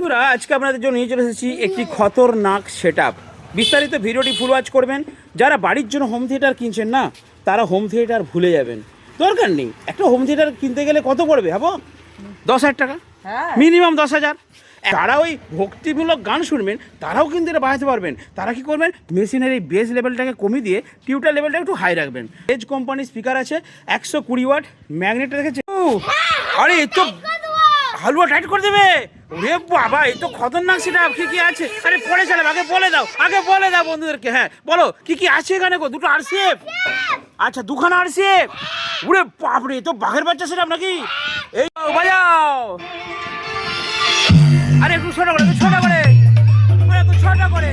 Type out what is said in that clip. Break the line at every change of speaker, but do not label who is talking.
বন্ধুরা আজকে আপনাদের জন্য নিয়ে চলে এসেছি একটি খতরনাক সেটআপ। বিস্তারিত ভিডিওটি ফুল ওয়াচ করবেন। যারা বাড়ির জন্য হোম থিয়েটার কিনছেন না, তারা হোম থিয়েটার ভুলে যাবেন, দরকার নেই। একটা হোম থিয়েটার কিনতে গেলে কত পড়বে ভাবো? 10,000 টাকা, মিনিমাম 10,000। যারা ওই ভক্তিমূলক গান শুনবেন তারাও কিন্তু এটা বাজাতে পারবেন। তারা কি করবেন, মেশিনের এই বেস লেভেলটাকে কমিয়ে দিয়ে টিউটার লেভেলটা একটু হাই রাখবেন। এজ কোম্পানির স্পিকার আছে, 120 ওয়াট ম্যাগনেট রেখেছে। আরে এই তো হালুয়া টাইট করে দেবে। ওরে বাবা, এই তো খতরনাক সেটআপ। কি কি আছে? আরে পরে চালাবে, আগে বলে দাও বন্ধুদেরকে। হ্যাঁ বলো, কি কি আছে এখানে গো? দুটো আরসিএফ, আচ্ছা দুখানা আরসিএফ। ওরে বাপরে, তো বাঘের বাচ্চা সেটআপ নাকি? এই বাজাও। আরে একটু ছোট করে, একটু ছোট করে।